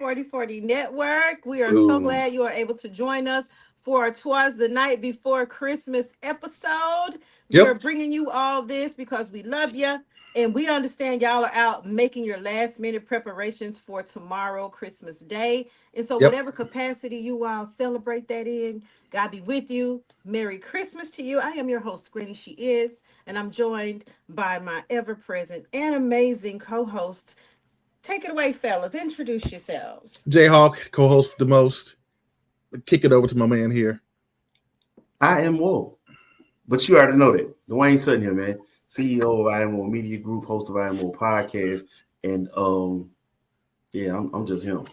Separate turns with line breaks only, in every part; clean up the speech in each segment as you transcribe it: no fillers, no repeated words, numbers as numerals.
4040 Network. We are so
Boom.
glad you are able to join us for Twas the Night Before Christmas episode. We are
Yep.
bringing you all this because we love you and we understand y'all are out making your last minute preparations for tomorrow, Christmas Day. And so,
Yep.
whatever capacity you all celebrate that in, God be with you. Merry Christmas to you. I am your host, Granny She Is, and I'm joined by my ever present and amazing co host. Take it away, fellas. Introduce yourselves.
Jayhawk, co-host the most. Kick it over to my man here.
I am woke, but you already know that. Dwayne Sutton here, man. CEO of I Am Woke Media Group, host of I Am Woke Podcast, and yeah, I'm just him.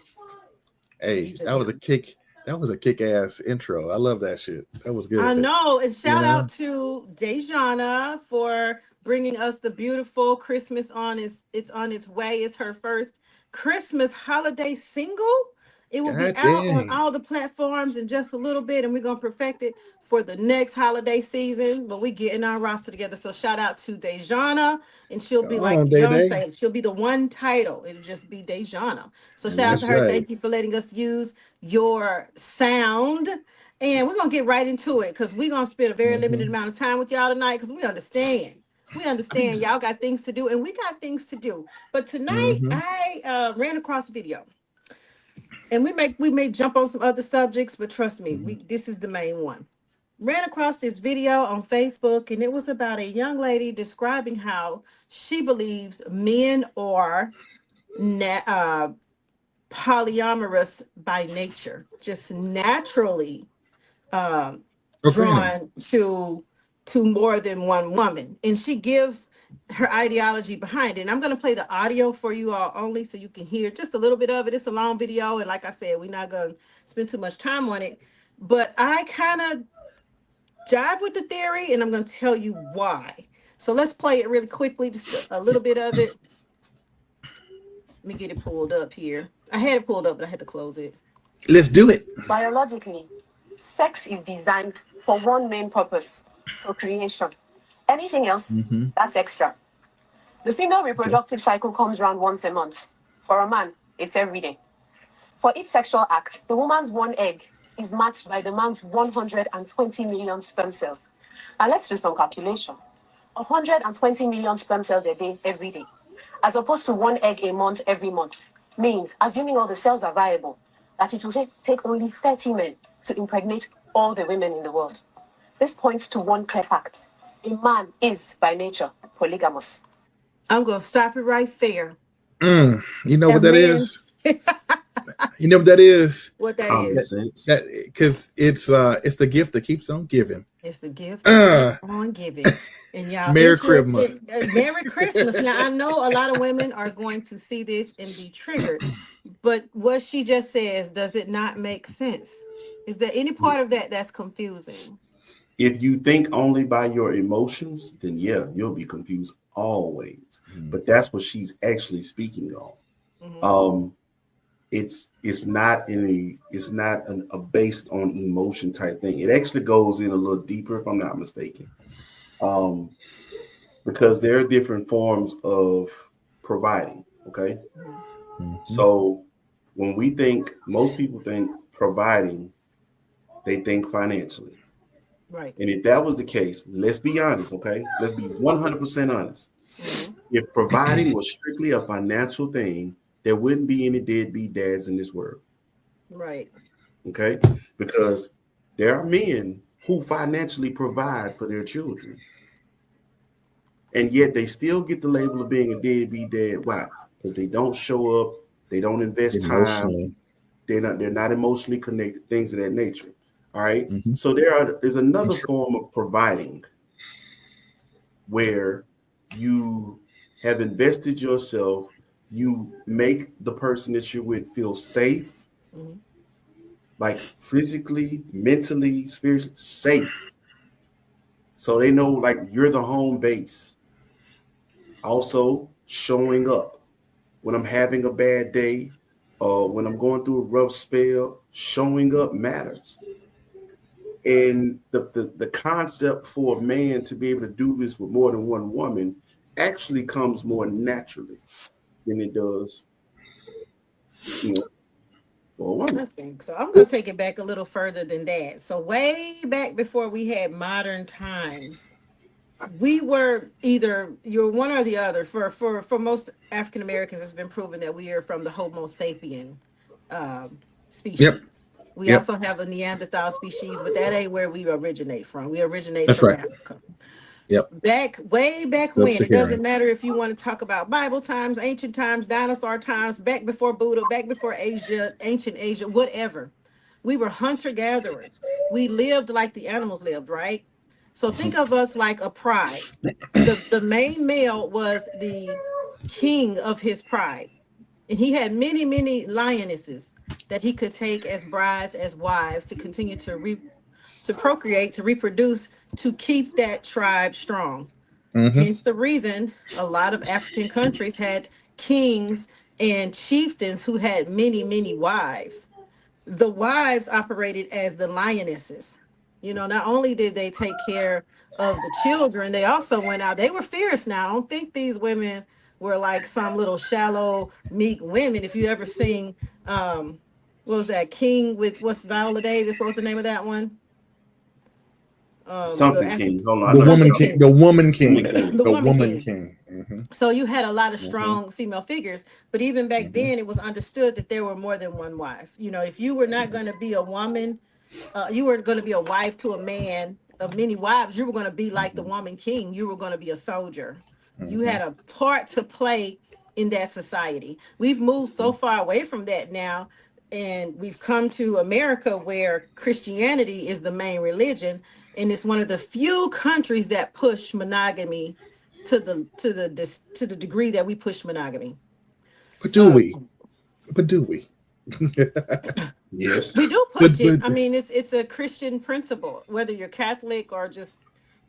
Hey,
You just
that was a
him.
kick. That was a kick-ass intro. I love that shit. That was
I
good.
know. And
You
shout
know?
out to Dayshjauna for bringing us the beautiful Christmas on it's on its way. It's her first Christmas holiday single. It will be
God
out on
dang.
all the platforms in just a little bit, and we're gonna perfect it for the next holiday season. But we getting our roster together. So shout out to Dayshjauna, and she'll be
Come
like
on, Day Day.
Beyonce. She'll be the one title. It'll just be Dayshjauna. So shout out to
That's
Mhm.
her.
right.
Thank you for letting us use your sound. And we're gonna get right into it because we're gonna spend a very limited
Mhm.
amount of time with y'all tonight because we understand. We understand y'all got things to do and we got things to do. But tonight
Mhm.
I ran across a video and we may jump on some other subjects, but trust me,
Mhm.
this is the main one. Ran across this video on Facebook and it was about a young lady describing how she believes men are polyamorous by nature, just naturally um,
Okay.
drawn to more than one woman, and she gives her ideology behind it. And I'm going to play the audio for you all only so you can hear just a little bit of it. It's a long video, and like I said, we're not going to spend too much time on it. But I kind of jive with the theory, and I'm going to tell you why. So let's play it really quickly, just a little bit of it. Let me get it pulled up here. I had it pulled up, but I had to close it.
Let's do it.
Biologically, sex is designed for one main purpose: procreation. Anything else,
Mhm.
that's extra. The female
Okay.
reproductive cycle comes around once a month. For a man, it's every day. For each sexual act, the woman's one egg is matched by the man's 120 million sperm cells. Now let's do some calculation. 120 million sperm cells a day, every day, as opposed to one egg a month, every month, means, assuming all the cells are viable, that it will take only 30 men to impregnate all the women in the world. This points to one clear fact: a man is, by nature, polygamous. I'm going to stop it right there.
You know
A
what that
man,
is? You know what that is?
what that
Common
That
is.
sense.
that because it's the gift that keeps on giving.
It's the gift that
Uh
keeps on giving. And y'all
Merry Christmas.
interested? Merry Christmas. Now, I know a lot of women are going to see this and be triggered, but what she just says, does it not make sense? Is there any part of that that's confusing?
If you think only by your emotions, then yeah, you'll be confused always.
Mhm.
But that's what she's actually speaking on.
Hmm.
Um, it's not a based on emotion type thing. It actually goes in a little deeper, if I'm not mistaken. Um, because there are different forms of providing. Okay,
Hmm.
Mhm.
so when we think, most people think providing, they think financially.
Right.
And if that was the case, let's be honest, okay? Let's be 100% honest.
Hmm.
If providing was strictly a financial thing, there wouldn't be any deadbeat dads in this world,
Right.
okay? Because there are men who financially provide for their children, and yet they still get the label of being a deadbeat dad. Why? Because they don't show up, they don't invest time,
Emotionally.
they're not emotionally connected, things of that nature. All right.
Mhm.
So there's another form of providing where you have invested yourself, you make the person that you're with feel safe,
Hmm.
like physically, mentally, spiritually safe. So they know like you're the home base. Also, showing up when I'm having a bad day or when I'm going through a rough spell, showing up matters. And the concept for a man to be able to do this with more than one woman actually comes more naturally than it does, you know. for a
I
woman.
think so. I'm going to take it back a little further than that. So way back before we had modern times, we were either you're one or the other. For most African Americans, it's been proven that we are from the Homo sapien
Yep.
species. We
Yep.
also have a Neanderthal species, but that ain't where we originate from. We originate
That's
from
right.
Africa.
Yep.
Way back when, it doesn't
Sub-Saharan.
matter if you want to talk about Bible times, ancient times, dinosaur times, back before Buddha, back before Asia, ancient Asia, whatever. We were hunter gatherers. We lived like the animals lived, right? So think of us like a pride. The main male was the king of his pride, and he had many lionesses that he could take as brides, as wives, to continue to procreate, to reproduce, to keep that tribe strong.
Mm-hmm.
Hence the reason a lot of African countries had kings and chieftains who had many wives. The wives operated as the lionesses. You know, not only did they take care of the children, they also went out. They were fierce now. I don't think these women were like some little shallow, meek women. If you ever seen what was that King with what's Viola Davis? What was the name of that one? The
Something king. Hold on, I
The
know you're
woman
Something
talking
king.
King.
The woman
woman
king.
king.
The
The
Woman
woman
King.
king. Mm-hmm.
So you had a lot of
Mm-hmm.
strong female figures, but even back
Mm-hmm.
then it was understood that there were more than one wife. You know, if you were not going to be a woman, you were going to be a wife to a man of many wives, you were going to be like the Woman King. You were going to be a soldier. You
Mm-hmm.
had a part to play in that society. We've moved so far away from that now, and we've come to America where Christianity is the main religion, and it's one of the few countries that push monogamy to the degree that we push monogamy.
But do
Uh,
we? But do we?
Yes.
we do push
But
it. I mean, it's a Christian principle, whether you're Catholic or just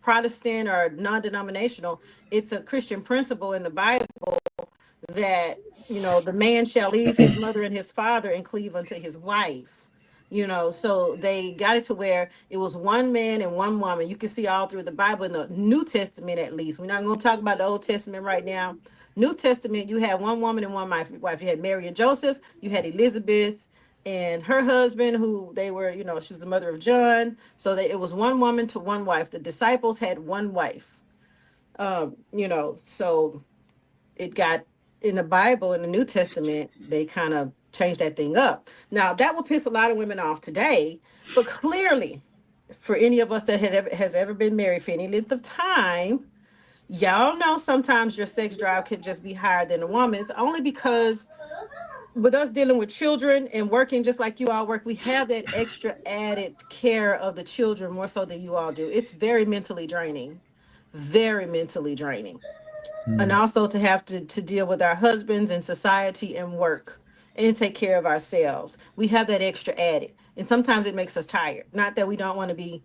Protestant or non-denominational. It's a Christian principle in the Bible that, you know, the man shall leave his mother and his father and cleave unto his wife. You know, so they got it to where it was one man and one woman. You can see all through the Bible, in the New Testament at least. We're not going to talk about the Old Testament right now. New Testament, you had one woman and one wife. You had Mary and Joseph. You had Elizabeth and her husband, who they were, you know, she was the mother of John. So it was one woman to one wife. The disciples had one wife. You know, so it got in the Bible, in the New Testament, they kind of changed that thing up. Now that will piss a lot of women off today, but clearly, for any of us that has ever been married for any length of time, y'all know sometimes your sex drive could just be higher than a woman's, only because with us dealing with children and working just like you all work, we have that extra added care of the children more so than you all do. It's very mentally draining, very mentally draining. And also to have to deal with our husbands and society and work and take care of ourselves. We have that extra added. And sometimes it makes us tired. Not that we don't want to be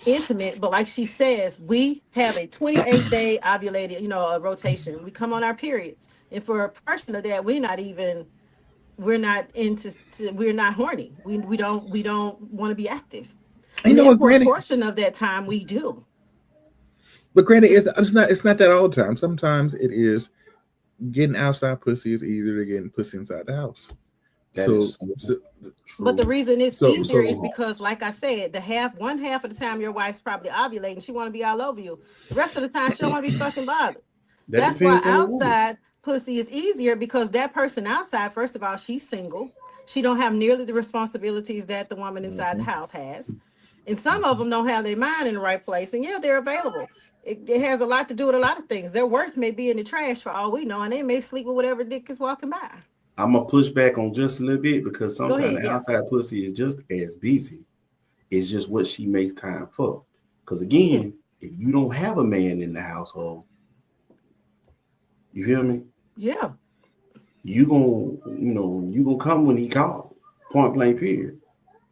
intimate, but like she says, we have a 28-day ovulated, you know, a rotation. We come on our periods. And for a portion of that, we're not we're not horny. We don't want to be active.
you
And
know
then
what,
for a
Granny?
portion of that time we do.
But Granny, it's not that all the time. Sometimes it is getting outside pussy is easier than getting pussy inside the house.
That
So,
is
so,
But the
true.
reason it's
so,
easier is
so
because, like I said, one half of the time your wife's probably ovulating, she want to be all over you. The rest of the time she don't want to be fucking bothered.
That
That's why
depends on the woman.
outside pussy is easier, because that person outside, first of all, she's single. She don't have nearly the responsibilities that the woman inside the
mhm,
house has. And some of
mhm.
them don't have their mind in the right place. And yeah, they're available. It has a lot to do with a lot of things. Their worth may be in the trash for all we know, and they may sleep with whatever dick is walking by.
I'm gonna push back on just a little bit because
Go
sometimes
ahead.
the
Yeah.
outside pussy is just as busy. It's just what she makes time for. Because
Hmm.
again, if you don't have a man in the household, you feel me?
Yeah.
You gonna come when he called. Point blank period.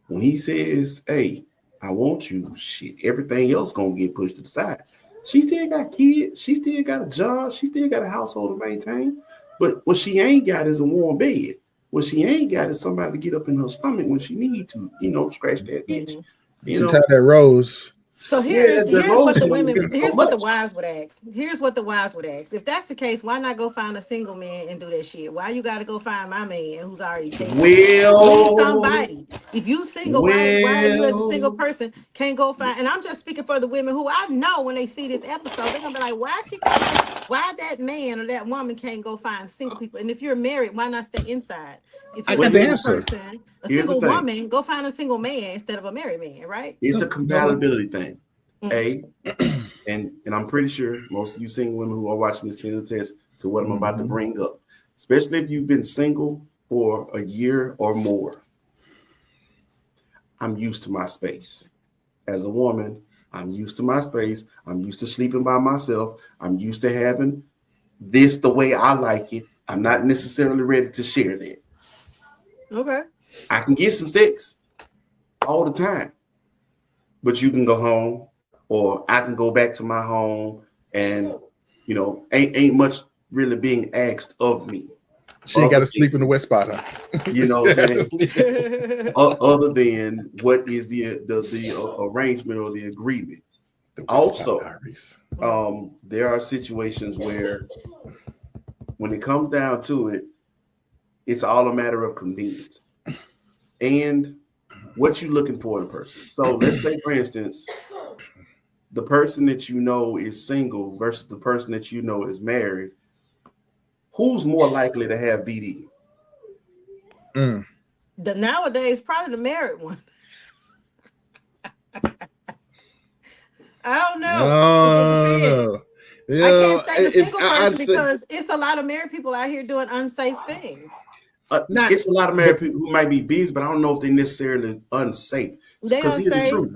When he says, "Hey, I want you," shit, everything else gonna get pushed to the side. She still got kids. She still got a job. She still got a household to maintain. But what she ain't got is a warm bed. What she ain't got is somebody to get up in her stomach when she need to, scratch that itch.
Mhm.
You
She tied
know,
that rose.
So
Yeah,
here's
the
what the
emotion
women,
is so
here's what the
much.
wives would ask. Here's what the wives would ask. If that's the case, why not go find a single man and do that shit? Why you got to go find my man who's already taken care of? Need
Well,
somebody. If you single, why you as a single
well,
person can't go find? And I'm just speaking for the women who I know when they see this episode, they're gonna be like, why she can't go? Why that man or that woman can't go find single people? And if you're married, why not stay inside? If
I
you're a
got
well,
the
single
answer.
person, a
here's the
single
thing.
woman, go find a single man instead of a married man, right?
It's a
No, no.
compatibility thing.
Mm.
A, and I'm pretty sure most of you single women who are watching this can attest to what I'm about to bring up. Especially if you've been single for a year or more. I'm used to my space. As a woman, I'm used to my space. I'm used to sleeping by myself. I'm used to having this the way I like it. I'm not necessarily ready to share that.
Okay.
I can get some sex all the time, but you can go home, or I can go back to my home, and ain't much really being asked of me.
She ain't got
Other
to sleep in the
than,
wet spot, huh?
you know
She
what I'm
has to
saying?
sleep.
Other than what is the arrangement or the agreement.
The wet spot
Also,
diaries.
there are situations where when it comes down to it, it's all a matter of convenience and what you're looking for in a person. So let's say, for instance, the person that you know is single versus the person that you know is married. Who's more likely to have VD?
Mm.
The nowadays probably the married one. I don't know. It
No,
depends.
no. You
I can't
know,
say the single
I'd
person
say
because it's a lot of married people out here doing unsafe things.
not,
It's a lot of
but
married people who might be busy, but I don't know if they're necessarily unsafe.
They
Because here's the
unsafe.
truth: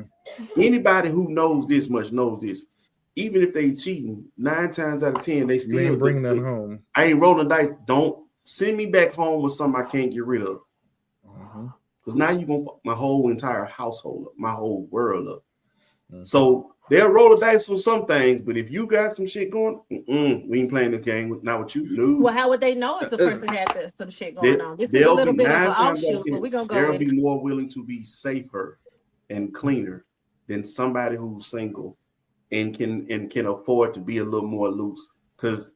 anybody who knows this much knows this. Even if they cheating, 9 times out of 10, they
you
still.
ain't bringing that home.
I ain't rolling dice. Don't send me back home with something I can't get rid of. Because now you're gonna fuck my whole entire household up, my whole world up. So they'll roll the dice on some things, but if you got some shit going, we ain't playing this game. Not with you. No.
Well, how would they know if the person had some shit going
There,
on? This is a
they'll be
little bit of an
9 times out of
offshoot, but
10.
we're gonna go
They'll
with
be
it.
more willing to be safer and cleaner than somebody who's single and can afford to be a little more loose. Because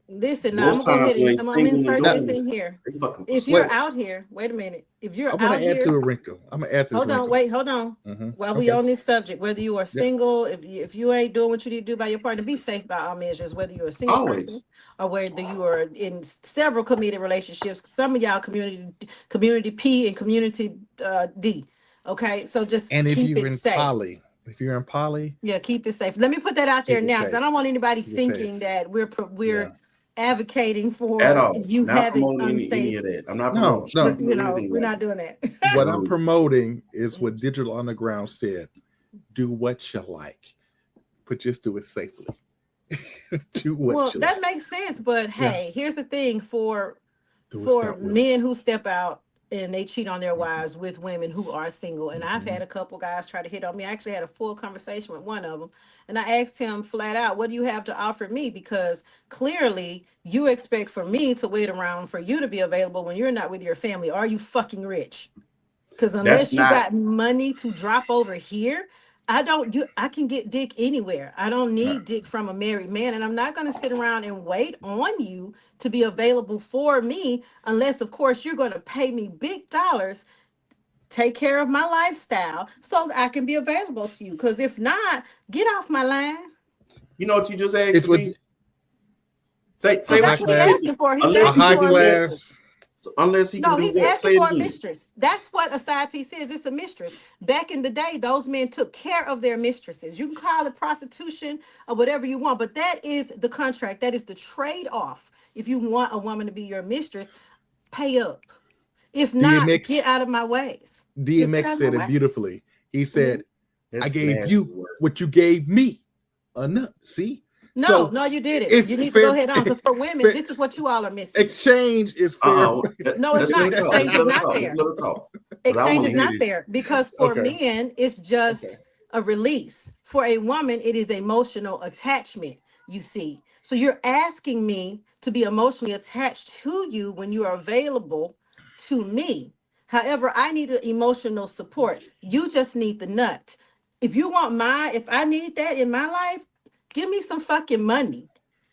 Listen, now I'm
most
gonna go
times
ahead
when
and
they
I'm
single and
insert this
dudes,
in here.
they fucking
If
pursue.
you're
Wait,
out here, wait a minute. If you're
I'm gonna
out
add to
here,
a wrinkle. I'm gonna add to this
hold on,
wrinkle.
wait, hold on. While we
Okay.
on this subject, whether you are
Yep.
single, if you ain't doing what you need to do by your partner, be safe by all measures. Whether you're a single person
Always.
or whether you are in several committed relationships, some of y'all community P and community D. Okay, so just
And
keep it safe.
if you're in poly,
Yeah, keep it safe. Let me put that out there
keep it
now because I
safe.
don't want anybody
Keep it safe.
thinking that
Yeah.
we're advocating
At
for
all.
you
Not
having
promoting any
unsafe.
of that. I'm not
No,
promoting
no.
stripping or anything
We're
like
not
that.
doing that.
What I'm
No.
promoting is what Digital Underground said. Do what you like, but just do it safely. Do what
Well,
you
that
like.
makes sense, but
Yeah.
hey, here's the thing
Do it.
for
Stop with it.
men who step out and they cheat on their
Mhm,
wives with women who are single. And I've had
mhm.
a couple guys try to hit on me. I actually had a full conversation with one of them. And I asked him flat out, what do you have to offer me? Because clearly you expect for me to wait around for you to be available when you're not with your family. Are you fucking rich? Because
That's
unless you
not.
got money to drop over here, I can get dick anywhere. I don't
Right.
need dick from a married man. And I'm not gonna sit around and wait on you to be available for me, unless of course you're gonna pay me big dollars, take care of my lifestyle so I can be available to you. Because if not, get off my line.
You know what you just asked
It's
of
what
me?
a
Say
Because
high
what
that's
you
what he's
just
class,
listen.
asking for. He's
a
Unless he
asking
high
can
for a
do what?
mistress.
class.
Unless he can
No,
do
he's
what?
asking
Say it
for a
again.
mistress. That's what a side piece is. It's a mistress. Back in the day, those men took care of their mistresses. You can call it prostitution or whatever you want, but that is the contract. That is the trade off. If you want a woman to be your mistress, pay up. If not, get
DMX
out of my ways. Just get
DMX
out of my
said it
way.
beautifully. He
Mhm.
said, "I
That's
gave
nasty
you
word.
what you gave me enough." See,
No,
so
no, you didn't.
it's
You need to go
fair.
ahead on because for women,
Fair
this is what you all are missing.
exchange is fair.
No, it's
Let's let
not.
her talk. Let's
Exchange is
let her
not
talk. Let's
fair.
let her talk. Because I
Exchange
want
is
to hear
not
this.
fair because for
Okay.
men it's
Okay.
just a release. For a woman it is emotional attachment, you see. So you're asking me to be emotionally attached to you when you are available to me. However, I need the emotional support. You just need the nut. if you want if I need that in my life, give me some fucking money.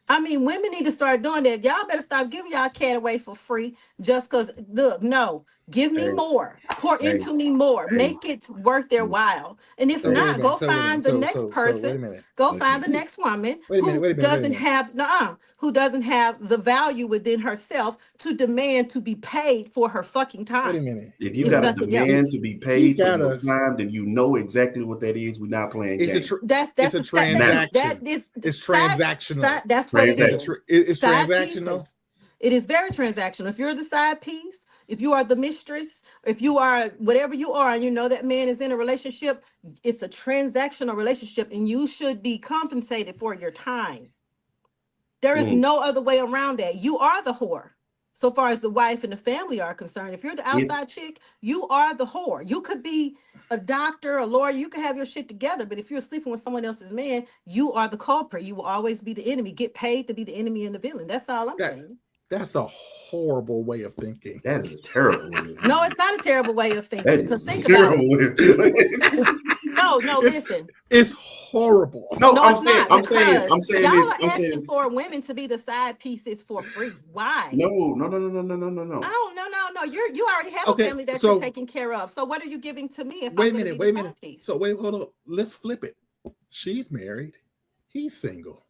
I mean, women need to start doing that. Y'all better stop giving y'all cat away for free just because, look, no, give me
Hey,
more. Pour
hey,
into me more.
hey.
Make it worth their while. And if
So wait a
not,
minute.
go
So wait a minute.
find the next
So wait
person.
a minute.
Go find
Okay.
the next woman
Wait a minute.
who
Wait a minute. Wait a
doesn't
minute.
have, who doesn't have the value within herself to demand to be paid for her fucking
Wait a
time,
minute.
If you
if
got a
nothing else.
demand to be
He
paid for
got
your
us.
time, then you know exactly what that is. We're not playing
It's a
games.
That's
it's
that's
a
the thank you. That
transaction.
is
It's
side,
transactional.
that's what it
Transaction.
is.
It's
Side
transactional.
pieces. It is very transactional. If you're the side piece, if you are the mistress, if you are whatever you are, and you know that man is in a relationship, it's a transactional relationship, and you should be compensated for your time. There is
Mm.
no other way around that. You are the whore. So far as the wife and the family are concerned, if you're the
It,
outside chick, you are the whore. You could be a doctor, a lawyer, you could have your shit together, but if you're sleeping with someone else's man, you are the culprit. You will always be the enemy. Get paid to be the enemy and the villain. That's all I'm
That
saying.
that's a horrible way of thinking.
that is a terrible way of
No,
thinking.
it's not a terrible way of
That
thinking. Because
is a
think about it.
terrible way of thinking.
No,
It's
listen.
it's horrible.
No,
No, it's not, because
I'm saying
y'all
this.
are
I'm
asking
saying
for women to be the side pieces for free. Why?
no.
Oh, no. You already have a
Okay,
family that you're
so
taking care of. So what are you giving to me if
wait
I'm
a
going to
minute,
be the
wait a minute.
side piece?
So wait, hold on. Let's flip it. She's married. He's single.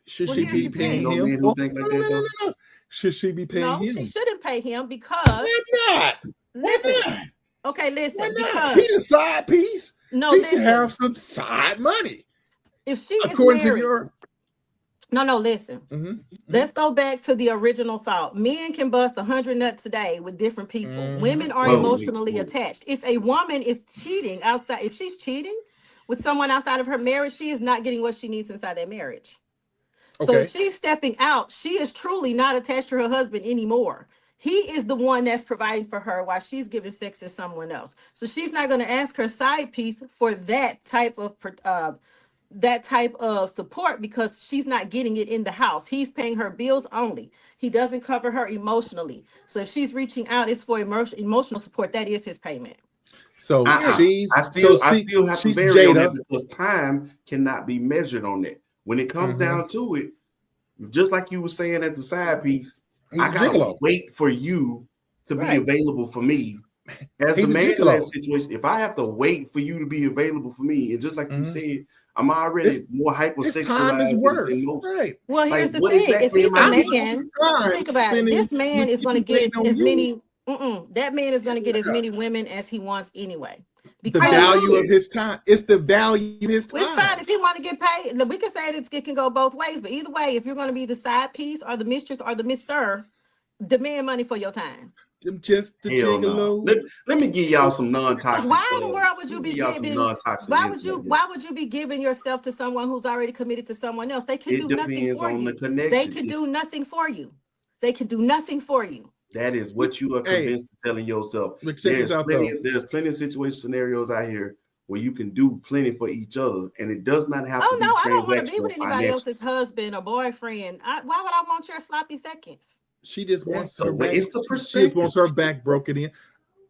Should
Well,
she
here's
be
the
Ain't
paying
no
thing.
him?
men
Oh,
who think
no,
like
no,
that
no, no,
though.
no, no. Should she be paying
No, she
him?
shouldn't pay him because,
Why not? Why
listen,
not?
okay,
Why
listen,
not? He
because,
the side piece.
no,
He should have
listen,
some side money,
if she is
according to
married,
your.
no, listen.
Mhm,
Let's go back to the original thought. Men can bust 100 nuts a day with different people.
mhm,
Women are
Whoa,
mhm.
wait,
emotionally
whoa.
attached. If a woman is cheating outside, if she's cheating with someone outside of her marriage, she is not getting what she needs inside that marriage. So if
Okay,
she's stepping out, she is truly not attached to her husband anymore. He is the one that's providing for her while she's giving sex to someone else. So she's not going to ask her side piece for that type of support because she's not getting it in the house. He's paying her bills only. He doesn't cover her emotionally. So if she's reaching out, it's for emotional support. That is his payment.
so
Uh-uh.
Period.
I still have to
she's
vary on that
Jada.
because time cannot be measured on that. When it comes
Mhm.
down to it, just like you were saying as a side piece,
He's
I
a
gotta
gigolo,
wait for you to be
Right.
available for me. As the
he's a
man in that
gigolo.
situation, if I have to wait for you to be available for me, and just like you
Mhm.
said, I'm
This
already more
this time is
hypersexualized than
worth,
most.
right?
Well,
Like,
here's the
what
thing. If
exactly
he's
am
a
I
I'm
getting out
man,
of it?
time
think about it.
spending
This man
with
is going to
you, waiting
get
on
as
you.
many, that man is going to get as many women as he wants anyway.
The
I know
Because
value of
that.
his time. It's the value of his
well, it's fine
time.
if he want to get paid. Look, we can say it can go both ways, but either way, if you're going to be the side piece or the mistress or the mister, demand money for your time.
I'm just the
Hell no.
gigolo.
Let me give y'all some
Because
non-toxic.
why in the world would
Let
you
me
be
give y'all some
giving?
non-toxic insight here.
Why would you be giving yourself to someone who's already committed to someone else? They can
It
do nothing
depends
for
on the
you. They
connection.
can do nothing for you. They can do nothing for you.
That is what you are
Hey,
convinced of telling yourself.
look, check this out though.
There's plenty of situation scenarios out here where you can do plenty for each other, and it does not have to
Oh no,
be
I don't want to be with
transactional
anybody
financially.
else's husband or boyfriend. Why would I want your sloppy seconds?
She just
That's
wants
the
her
way.
back.
It's the
She just
perspective.
wants her back broken in.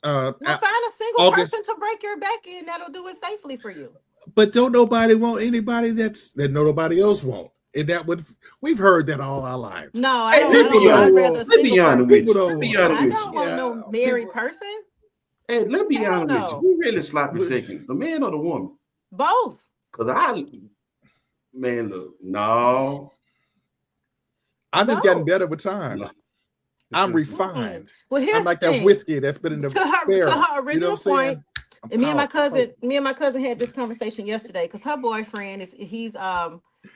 No, find a single person
August,
to break your back in that'll do it safely for you.
but don't nobody want anybody that nobody else want. And that would we've heard that all our lives.
No, I
Hey,
don't. I
let
People
me
don't.
don't
I'd
honest.
rather a
want.
Let
single
me honest
person.
with
People
you.
don't
Let me
want.
honest
I
with
don't
you.
want
Yeah,
no married
people.
person.
Hey, let me
Hell
honest with you.
no.
Who really sloppy seconds, the man or the woman?
Both.
Because man, look, no,
I've just gotten
Both.
better with time.
no.
I'm
Mm-mm.
refined.
Well,
I'm
here's the
like that
thing.
whiskey that's been in the
To
barrel.
her
You know
original
what I'm
point,
saying? I'm
and
potent.
me and my cousin had this conversation yesterday because her boyfriend he's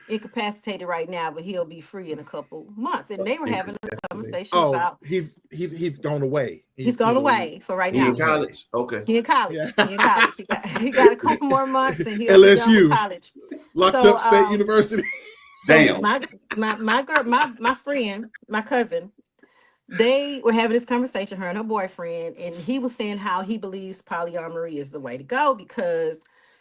incapacitated right now, but he'll be free in a couple months. And they were having a
Incapacitated.
conversation
Oh,
about
he's gone away.
he's gone away for right
He in
now.
college. Okay.
He in
Yeah.
college. He in college. He got a couple more months and he'll be done with
LSU,
college.
locked
So
up State University.
so
Damn.
my girl, my friend, my cousin, they were having this conversation, her and her boyfriend, and he was saying how he believes polyamory is the way to go because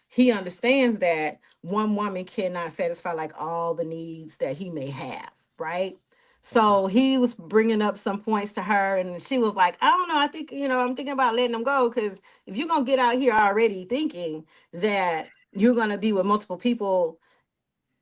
he understands that one woman cannot satisfy like all the needs that he may have, right? So he was bringing up some points to her, and she was like, I don't know. I think, I'm thinking about letting them go, because if you're going to get out here already thinking that you're going to be with multiple people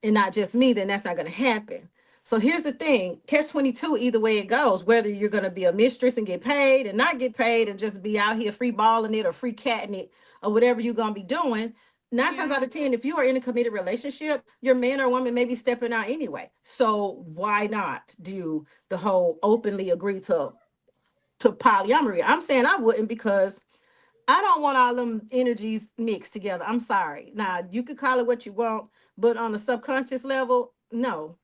and not just me, then that's not going to happen. So here's the thing, catch 22, either way it goes, whether you're going to be a mistress and get paid and not get paid and just be out here free balling it or free catting it or whatever you're going to be doing. 9 times out of 10, if you are in a committed relationship, your man or woman may be stepping out anyway. So why not do the whole openly agree to polyamory? I'm saying I wouldn't, because I don't want all them energies mixed together. I'm sorry. Now, you could call it what you want, but on a subconscious level, no.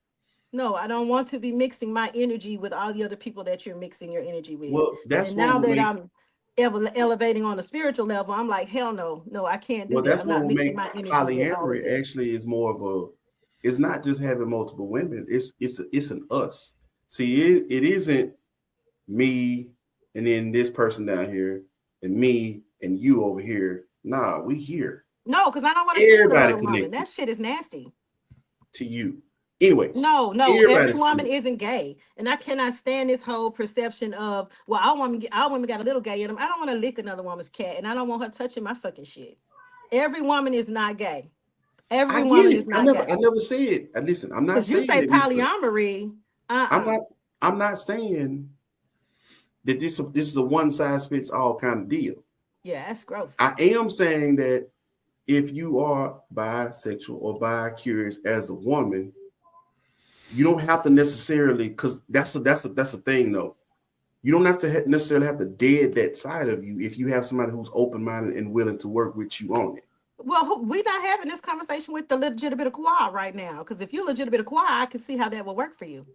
No, I don't want to be mixing my energy with all the other people that you're mixing your energy with.
Well, that's
And
what
now
will
that
make.
I'm elevating on a spiritual level, I'm like, hell no, I can't do
Well,
that.
that's
I'm
what
not
will
mixing
make
my energy with all of
polyamory
this.
actually is more of a. It's not just having multiple women. It's an us. See, it isn't me and then this person down here and me and you over here. Nah, we here.
No, because I don't want to sleep with
Everybody
another woman.
connected
That shit is nasty.
to you. Anyway,
No, every
everybody's
woman
connected.
isn't gay, and I cannot stand this whole perception of, well, our women got a little gay in them. I don't want to lick another woman's cat, and I don't want her touching my fucking shit. Every woman is not gay. Every
I get
woman
it.
is not gay.
I never said. Listen, I'm not
Because you
saying
say
that it's
polyamory.
I'm not saying that this is a one size fits all kind of deal.
Yeah, that's gross.
I am saying that if you are bisexual or bi-curious as a woman, you don't have to necessarily, because that's a thing though. You don't have to necessarily have to dead that side of you if you have somebody who's open-minded and willing to work with you on it.
Well, we're not having this conversation with the legitimate quad right now, because if you're legitimate quad, I can see how that would work for you.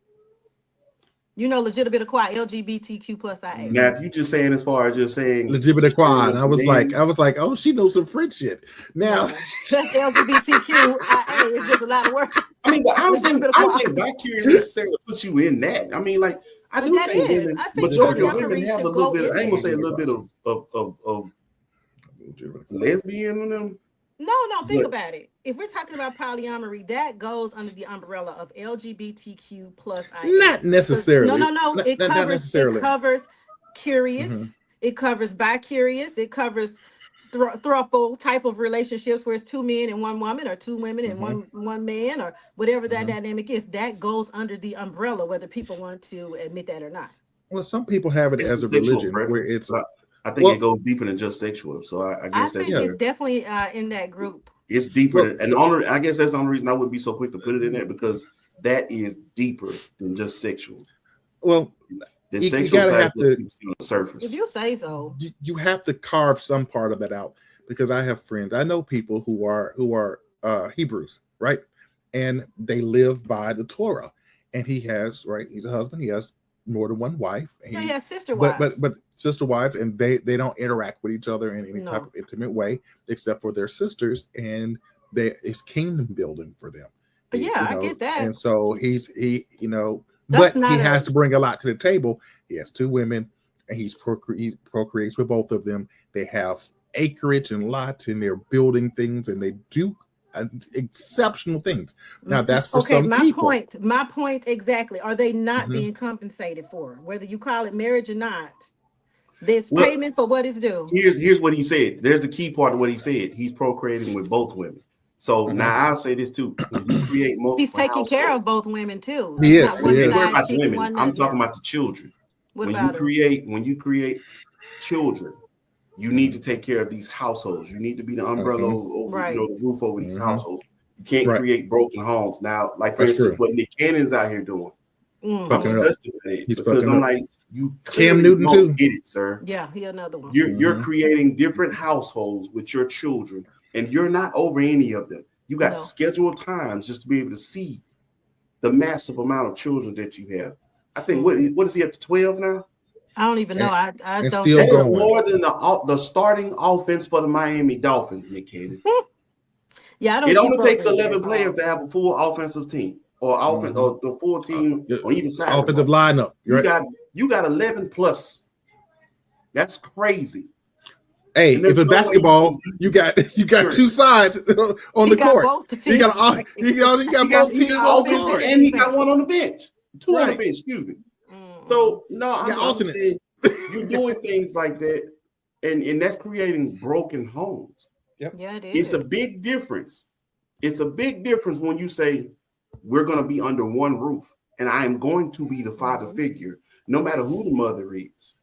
Legitimate quad, LGBTQ plus IA.
Now, if you just saying as far as just saying
legitimate quad, I was like, oh, she knows some French shit. Now
no, that's LGBTQ IA. It's just a lot of work.
I mean, but I don't think bi-curious necessarily puts you in that. I mean, like, I do think women, majority of women have a little bit. I ain't gonna say a little bit of lesbian in them.
No, think about it. If we're talking about polyamory, that goes under the umbrella of LGBTQ plus IA.
Not necessarily.
No. It covers curious. Mm-hmm. It covers bi-curious. It covers throuple type of relationships where it's 2 men and 1 woman, or 2 women and one man, or whatever that dynamic is. That goes under the umbrella, whether people want to admit that or not.
Well, some people have it as a religion where it's.
I think it goes deeper than just sexual. So I guess
I think it's definitely in that group.
It's deeper, and I guess that's the only reason I wouldn't be so quick to put it in there, because that is deeper than just sexual.
Well,
the sexual side have to see on the surface.
If you say so,
you have to carve some part of that out, because I have friends. I know people who are Hebrews, right, and they live by the Torah, and he's a husband. He has more than one wife.
He has sister wives.
But sister wives, and they don't interact with each other in any type of intimate way, except for their sisters, and it's kingdom building for them.
But I get that.
And so he but he has to bring a lot to the table. He has 2 women, and he procreates with both of them. They have acreage and lots, and they're building things, and they do exceptional things. Now that's for some people.
My point exactly. Are they not being compensated for, whether you call it marriage or not? There's payment for what is due.
Here's what he said. There's a key part of what he said. He's procreating with both women. So now I'll say this too. When you create multiple,
he's taking care of both women too.
He is.
About the women. I'm talking about the children. When you create children, you need to take care of these households. You need to be the umbrella over the roof over these households. You can't create broken homes. Now, like for instance, what Nick Cannon's out here doing. I'm disgusted with it, because I'm like, you
Cam Newton too.
Get it, sir.
Yeah, he another one.
You're creating different households with your children, and you're not over any of them. You got scheduled times just to be able to see the massive amount of children that you have. I think what is he up to 12 now?
I don't even know. I don't.
Still
that is more than the starting offense for the Miami Dolphins, Nick Cannon.
Yeah, I don't.
It only takes 11 players to have a full offensive team, or offense, or the full team on either side.
Offensive lineup.
You got 11 plus. That's crazy.
Hey, if it's basketball, you got 2 sides on the court. You got both teams on the court,
and he got one on the bench. Two on the bench, excuse me. So no, I'm saying you're doing things like that, and that's creating broken homes.
Yep.
Yeah, it is.
It's a big difference. It's a big difference when you say we're going to be under one roof, and I am going to be the father figure, no matter who the mother is,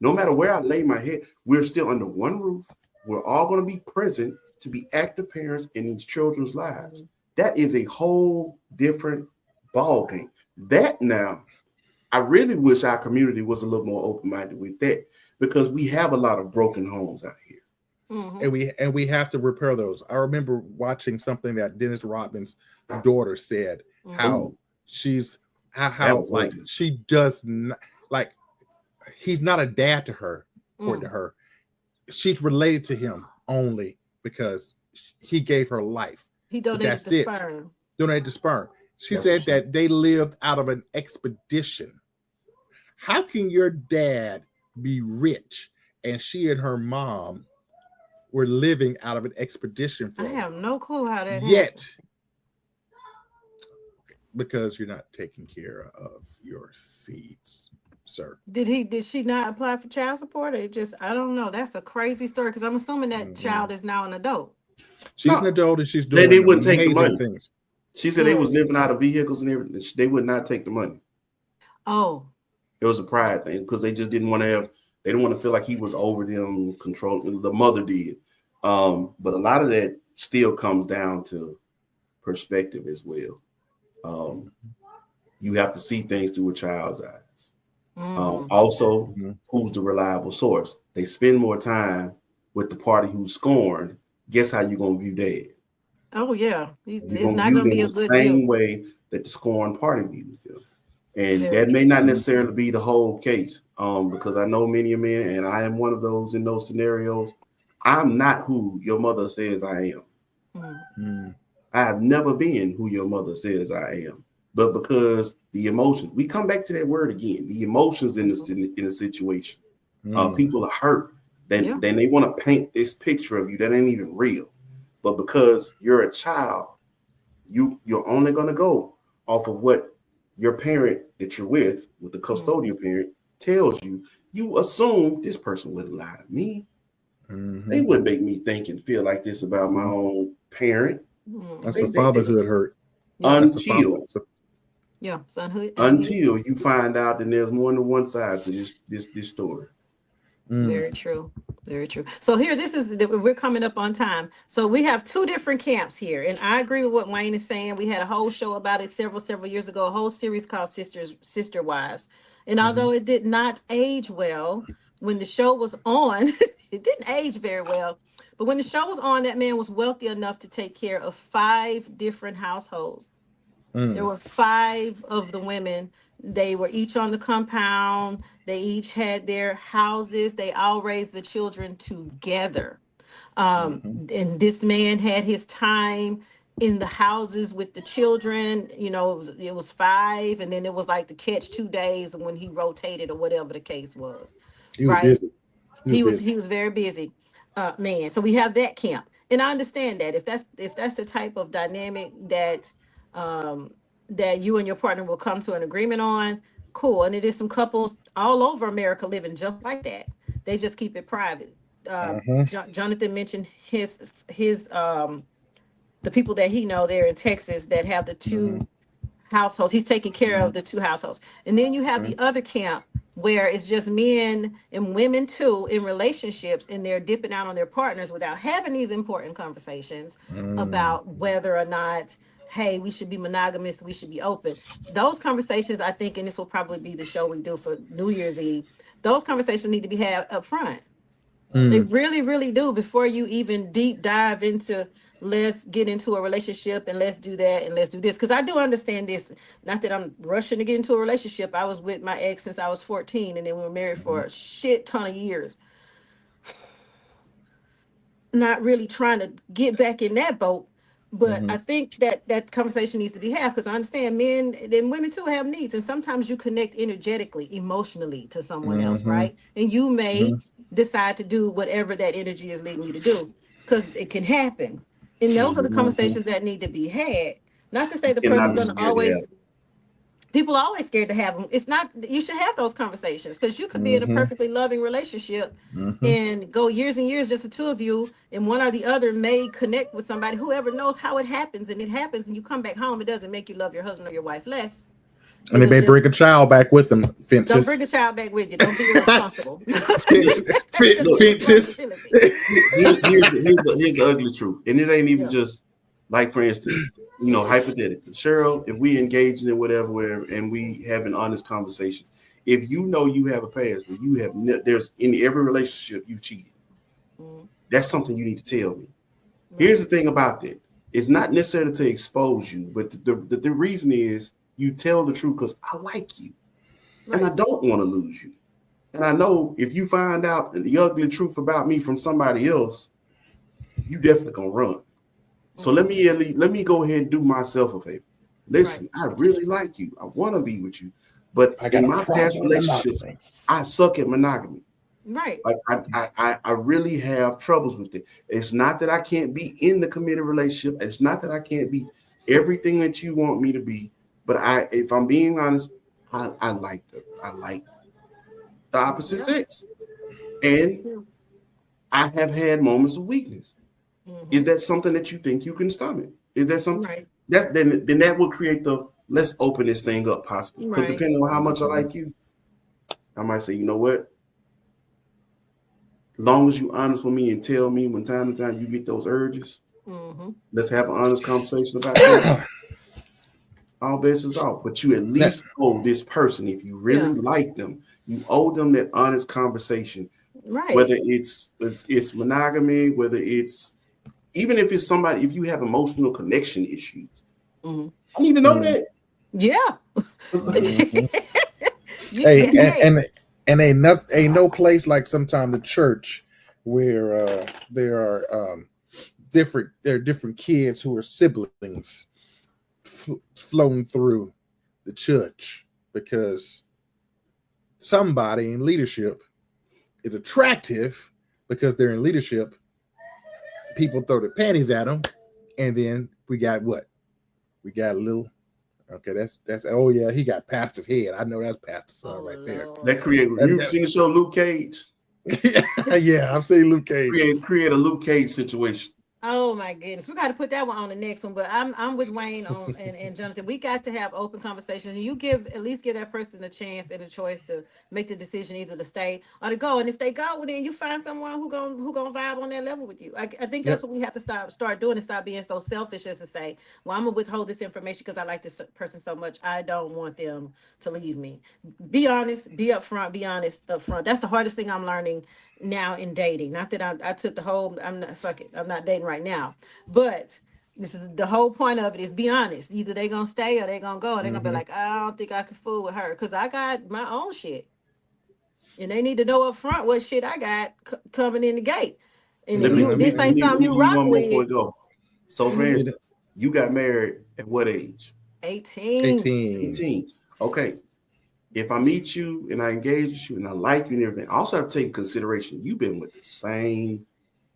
no matter where I lay my head. We're still under one roof. We're all going to be present to be active parents in these children's lives. That is a whole different ball game. That now, I really wish our community was a little more open-minded with that, because we have a lot of broken homes out here.
And we have to repair those. I remember watching something that Dennis Rodman's daughter said, how she's how like she does not, like, he's not a dad to her, according to her. She's related to him only because he gave her life.
He donated the sperm.
Donated the sperm. She said that they lived out of an expedition. How can your dad be rich and she and her mom were living out of an expedition?
I have no clue how that
happened. Because you're not taking care of your seeds, sir.
Did she not apply for child support? Or I don't know. That's a crazy story, because I'm assuming that child is now an adult.
She's an adult and she's doing
they wouldn't take the money.
Things.
She said they was living out of vehicles and everything. They would not take the money.
Oh.
It was a pride thing, because they just didn't want to they didn't want to feel like he was over them, controlling. The mother did. But a lot of that still comes down to perspective as well. You have to see things through a child's eyes. Also, who's the reliable source? They spend more time with the party who's scorned. Guess how you're going to view dad?
Oh, yeah. It's not going to be a good deal.
Same way that the scorned party views them. And that may not necessarily be the whole case, because I know many men, and I am one of those in those scenarios. I'm not who your mother says I am. I have never been who your mother says I am. But because the emotions, we come back to that word again, the emotions in the situation. People are hurt. Then they want to paint this picture of you that ain't even real. But because you're a child, you're only going to go off of what your parent that you're with the custodial parent tells you. You assume this person wouldn't lie to me. They wouldn't make me think and feel like this about my own parent.
That's a fatherhood hurt.
Until
until
you find out that there's more than one side to this story.
Very true. Very true. So here, we're coming up on time. So we have two different camps here. And I agree with what Wayne is saying. We had a whole show about it several years ago, a whole series called Sister Wives. And although it did not age well, when the show was on, it didn't age very well. But when the show was on, that man was wealthy enough to take care of 5 different households. There were 5 of the women. They were each on the compound. They each had their houses. They all raised the children together. And this man had his time in the houses with the children. You know, it was 5, and then it was like the catch 2 days when he rotated or whatever the case was.
He was busy.
He was very busy, man. So we have that camp, and I understand that if that's the type of dynamic that that you and your partner will come to an agreement on, cool. And it is some couples all over America living just like that. They just keep it private. Jonathan mentioned his the people that he know there in Texas that have the 2 households. He's taking care of the 2 households. And then you have the other camp where it's just men and women too in relationships, and they're dipping out on their partners without having these important conversations about whether or not, hey, we should be monogamous, we should be open. Those conversations, I think, and this will probably be the show we do for New Year's Eve, those conversations need to be had up front. They really, really do, before you even deep dive into, let's get into a relationship and let's do that and let's do this. Because I do understand this. Not that I'm rushing to get into a relationship. I was with my ex since I was 14, and then we were married for a shit ton of years. Not really trying to get back in that boat. But I think that conversation needs to be had, because I understand men and women too have needs. And sometimes you connect energetically, emotionally to someone else, right? And you may decide to do whatever that energy is leading you to do, because it can happen. And those are the conversations that need to be had. Not to say the person's going to always, people are always scared to have them. It's not, you should have those conversations, because you could be in a perfectly loving relationship and go years and years, just the two of you, and one or the other may connect with somebody. Whoever knows how it happens, and it happens, and you come back home. It doesn't make you love your husband or your wife less.
And they may bring a child back with them. Fences.
Don't bring a child back with you. Don't be irresponsible.
Fences.
Here's the ugly truth, and it ain't even just like, for instance, you know, hypothetically, Cheryl, if we engage in whatever and we having honest conversations, if you know you have a past where you have there's in every relationship you've cheated, that's something you need to tell me. Here's the thing about that: it's not necessarily to expose you, but the reason is you tell the truth because I like you, and I don't want to lose you. And I know if you find out the ugly truth about me from somebody else, you definitely gonna run. So let me go ahead and do myself a favor. Listen, I really like you. I want to be with you, but in my past relationships, I suck at monogamy.
Right.
Like I really have troubles with it. It's not that I can't be in the committed relationship. It's not that I can't be everything that you want me to be. But if I'm being honest, I like the opposite sex, and I have had moments of weakness. Is that something that you think you can stomach? Is that something that then that will create the let's open this thing up possibly? Because depending on how much I like you, I might say, you know what? As long as you're honest with me and tell me when time to time you get those urges, let's have an honest conversation about that. All bets is off, but you at least owe this person, if you really like them, you owe them that honest conversation.
Right.
Whether it's monogamy, whether it's even if it's somebody, if you have emotional connection issues, I need to know that.
Yeah.
Hey, and ain't no place like sometimes the church where there are different kids who are siblings flowing through the church because somebody in leadership is attractive because they're in leadership. People throw their panties at them, and then we got what? We got a little. Okay, that's. Oh yeah, he got pastor's head. I know that's pastor's son right there.
That created. You've seen the show Luke Cage?
Yeah, I've seen Luke Cage.
Create a Luke Cage situation.
Oh my goodness, we got to put that one on the next one. But I'm with Wayne on and Jonathan. We got to have open conversations, and you at least give that person a chance and a choice to make the decision either to stay or to go. And if they go, well, then you find someone who gonna vibe on that level with you. I think that's what we have to start doing, and stop being so selfish as to say, well, I'm gonna withhold this information because I like this person so much. I don't want them to leave me. Be honest, be upfront, be honest upfront. That's the hardest thing I'm learning now in dating. Not that I took the whole I'm not dating right now, but this is the whole point of it is be honest. Either they gonna stay or they gonna go, and they're gonna be like, I don't think I can fool with her because I got my own shit, and they need to know up front what shit I got coming in the gate. And if this ain't something you rock with.
So for instance, you got married at what age?
18.
Okay. If I meet you and I engage with you and I like you and everything, I also have to take into consideration you've been with the same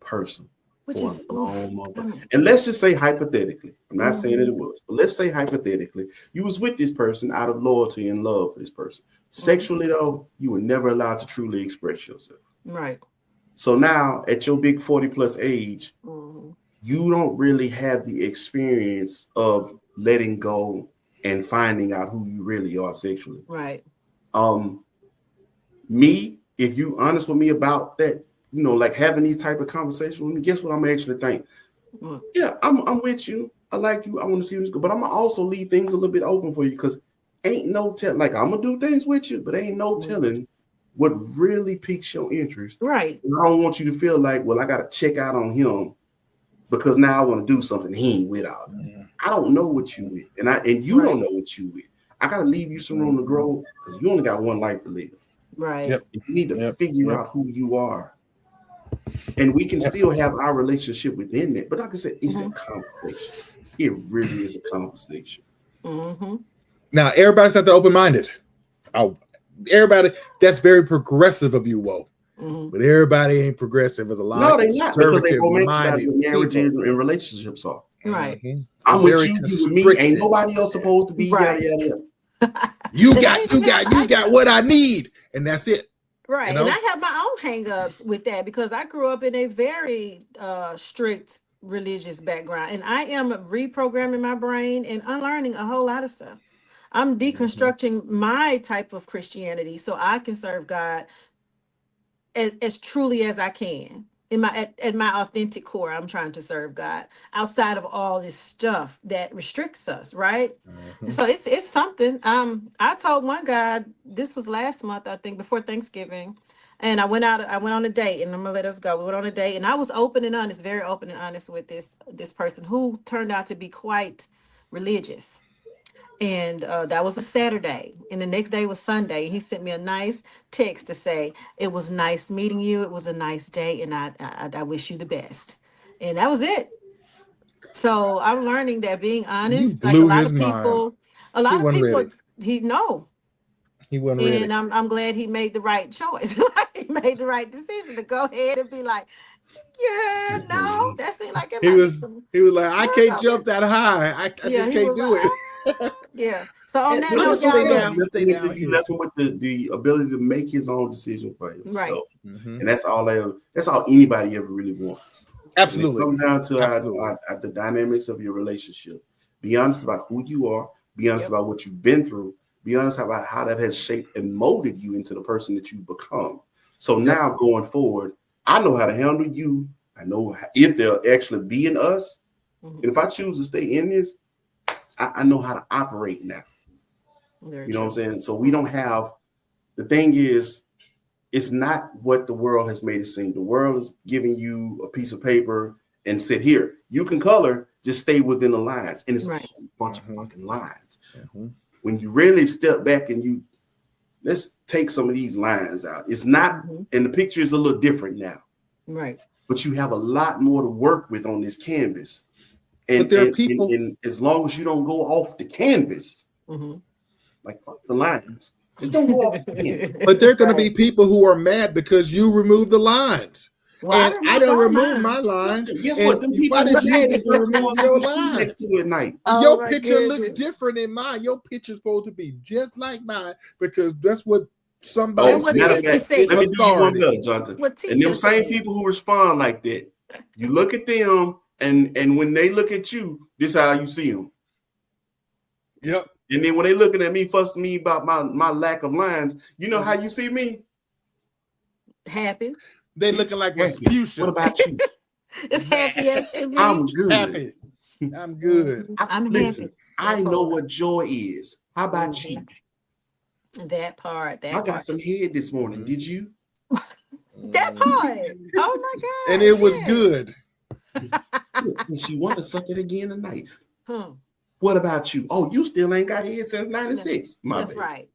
person for a long moment. And let's just say hypothetically, I'm not saying that it was, but let's say hypothetically, you was with this person out of loyalty and love for this person. Sexually, though, you were never allowed to truly express yourself.
Right.
So now at your big 40 plus age, you don't really have the experience of letting go and finding out who you really are sexually.
Right.
Me, if you honest with me about that, you know, like having these type of conversations with me, guess what I'm actually think? Yeah, I'm with you. I like you. I want to see this go, but I'm gonna also leave things a little bit open for you because ain't no telling. Like I'm gonna do things with you, but ain't no telling what really piques your interest.
Right.
And I don't want you to feel like, well, I gotta check out on him because now I want to do something he ain't with out. I don't know what you with, and you don't know what you with. I gotta leave you some room to grow because you only got one life to live.
Right.
You need to figure out who you are. And we can still have our relationship within that. But like I said, it's a conversation. It really is a conversation.
Now, everybody's not that open-minded. Everybody, that's very progressive of you, Whoa. But everybody ain't progressive. There's a lot of
conservative because they romanticize what marriages and relationships are.
Right.
I'm with you, you with me. Ain't nobody else supposed to be.
Right.
Yada, yada, yada.
You got what I need, and that's it.
Right.
You know?
And I have my own hangups with that because I grew up in a very strict religious background, and I am reprogramming my brain and unlearning a whole lot of stuff. I'm deconstructing my type of Christianity so I can serve God as truly as I can. In my at my authentic core, I'm trying to serve God outside of all this stuff that restricts us, right? So it's something. I told one guy, this was last month, I think, before Thanksgiving, and I went on a date, and I'm gonna let us go. We went on a date, and I was open and honest, very open and honest with this person who turned out to be quite religious. And that was a Saturday. And the next day was Sunday. He sent me a nice text to say, it was nice meeting you. It was a nice day. And I wish you the best. And that was it. So I'm learning that being
You
honest, like
blew his mind.
a lot of
wasn't
people,
ready.
he know.
He wasn't ready.
And I'm glad he made the right choice. He made the right decision to go ahead and be like, yeah, no, that seemed like it
He
might
was like, I can't
over.
jump that high. I just can't do
like,
it.
Yeah. So on that
But
note,
it's okay.
y'all,
Stay down
You
here.
left him with the ability to make his own decision for himself.
Right.
And that's all anybody ever really wants.
Absolutely.
When it comes down to the dynamics of your relationship. Be honest about who you are. Be honest about what you've been through. Be honest about how that has shaped and molded you into the person that you've become. So now going forward, I know how to handle you. I know if they'll actually be in us. And if I choose to stay in this, I know how to operate now.
Very
you know
true.
what I'm saying? So we don't have, the thing is, it's not what the world has made it seem. The world is giving you a piece of paper and said, here, you can color, just stay within the lines. And it's a whole bunch of fucking lines. When you really step back and let's take some of these lines out. It's not, and the picture is a little different now.
Right.
But you have a lot more to work with on this canvas. And,
but there are people,
and as long as you don't go off the canvas, like fuck the lines, just don't go off the canvas.
But there are going to be people who are mad because you remove the lines.
Well,
and I don't remove my lines.
Guess what? Them people
why did you
mad
get to remove your lines?
Next to at night.
Your picture looks different than mine. Your picture's supposed to be just like mine because that's what somebody said.
Let me do you one better, Jonathan. And them same people who respond like that, you look at them, and when they look at you, this is how you see them.
Yep.
And then when they looking at me, fussing me about my lack of lines, you know how you see me?
Happy.
They looking like Rasputia.
What about you?
It's happy as can be.
I'm good.
Happy. I'm good.
I'm
Listen,
happy.
I know what joy is. How about you?
That part.
I got some head this morning. Did you?
That part. Oh my God.
And it was good.
And she want to suck it again tonight. What about you? Oh, you still ain't got head since 96.
That's right.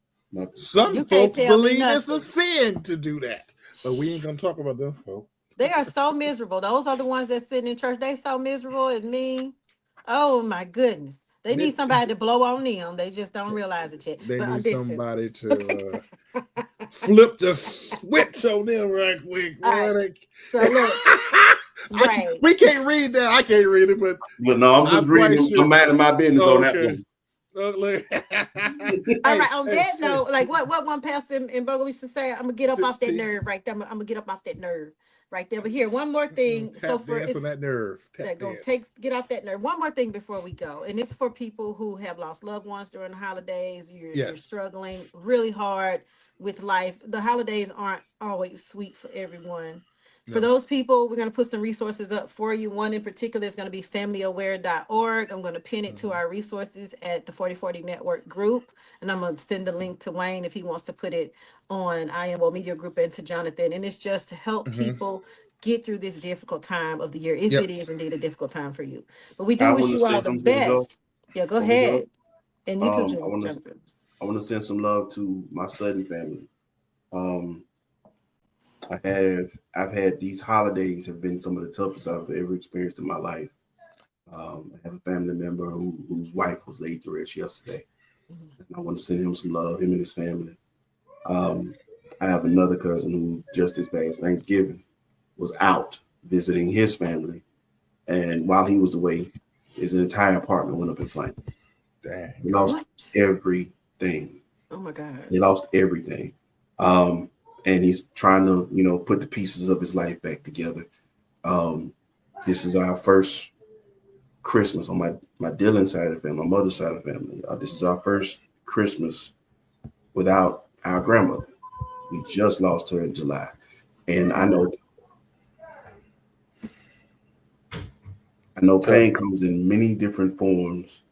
Some folks believe it's a sin to do that. But we ain't gonna talk about them folks.
They are so miserable. Those are the ones that sitting in church. They so miserable and mean. Oh my goodness. They need somebody to blow on them. They just don't realize it yet.
They need somebody to flip the switch on them right quick. Right.
So look, right.
We can't read that. I can't read it, but
no, I'm just reading. Sure. I'm minding my business on that one.
All right. On that note, like what one pastor in Bogle used to say, I'm gonna get up off that nerve right there. I'm gonna get up off that nerve right there. But here, one more thing.
So for on that nerve.
Get off that nerve. One more thing before we go, and it's for people who have lost loved ones during the holidays. You're struggling really hard with life. The holidays aren't always sweet for everyone. For those people, we're going to put some resources up for you. One in particular is going to be familyaware.org. I'm going to pin it to our resources at the 4040 Network group. And I'm going to send the link to Wayne if he wants to put it on IMO Media Group and to Jonathan. And it's just to help people get through this difficult time of the year, if it is indeed a difficult time for you. But we do wish you all the best. Yeah, go ahead. And you too, Jonathan.
I want to send some love to my Sutton family. I've had these holidays have been some of the toughest I've ever experienced in my life. I have a family member whose wife was laid to rest yesterday. And I want to send him some love, him and his family. I have another cousin who just this past Thanksgiving was out visiting his family. And while he was away, his entire apartment went up in flames.
Dang.
We lost everything. thing.
Oh my God.
He lost everything. And he's trying to, put the pieces of his life back together. This is our first Christmas on my Dylan side of the family, my mother's side of the family. This is our first Christmas without our grandmother. We just lost her in July. And I know pain comes in many different forms.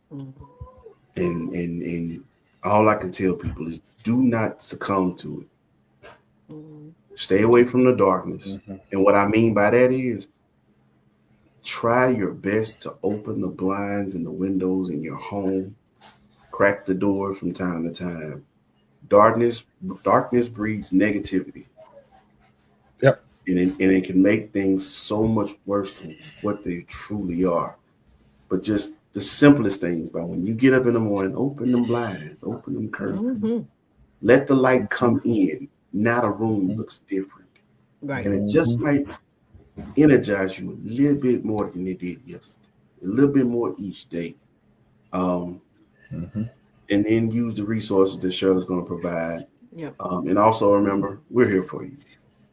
And all I can tell people is do not succumb to it. Stay away from the darkness. And what I mean by that is try your best to open the blinds and the windows in your home. Crack the doors from time to time. Darkness breeds negativity.
Yep.
And it can make things so much worse than what they truly are. But just the simplest things, but when you get up in the morning, open them blinds, open them curtains. Let the light come in. Now the room looks different.
Right.
And it just might energize you a little bit more than it did yesterday. A little bit more each day. And then use the resources that Shirley's going to provide.
Yep.
And also remember, we're here for you.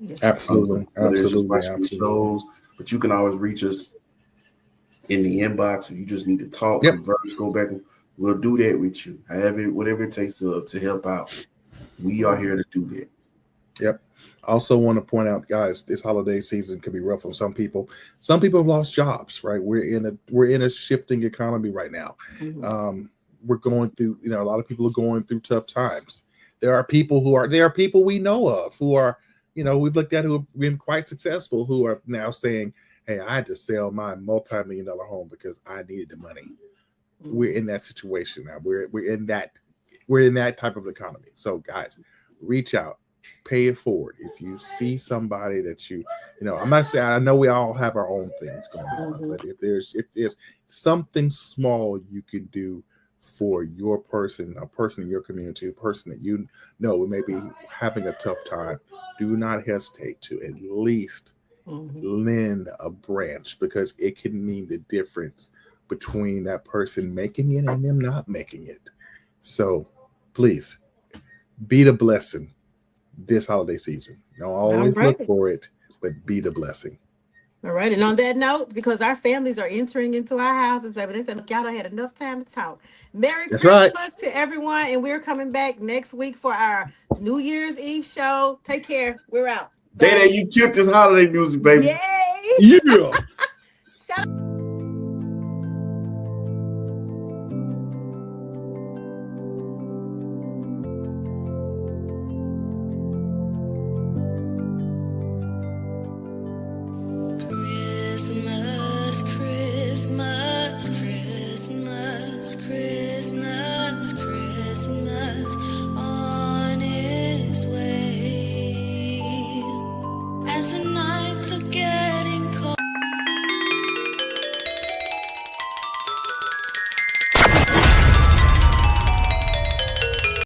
Yes.
Absolutely.
Whether it's just
Absolutely.
watching the shows, but you can always reach us in the inbox if you just need to talk, converse, go back, and we'll do that with you. Whatever it takes to help out. We are here to do that.
Yep. I also want to point out, guys, this holiday season can be rough for some people. Some people have lost jobs, right? We're in a shifting economy right now. We're going through, a lot of people are going through tough times. There are people we know of who are, we've looked at who have been quite successful who are now saying, hey, I had to sell my multi-million-dollar home because I needed the money. We're in that situation now. We're in that type of economy. So guys, reach out, pay it forward. If you see somebody that I'm not saying, I know we all have our own things going on, but if there's something small you can do for your person, a person in your community, a person that may be having a tough time, do not hesitate to at least lend a branch, because it can mean the difference between that person making it and them not making it. So please be the blessing this holiday season. Don't always look for it, but be the blessing.
All right. And on that note, because our families are entering into our houses, baby, they said, look, y'all done had enough time to talk. Merry Christmas to everyone. And we're coming back next week for our New Year's Eve show. Take care. We're out.
Day, you killed this holiday music, baby.
Yay!
Yeah.
Shut up.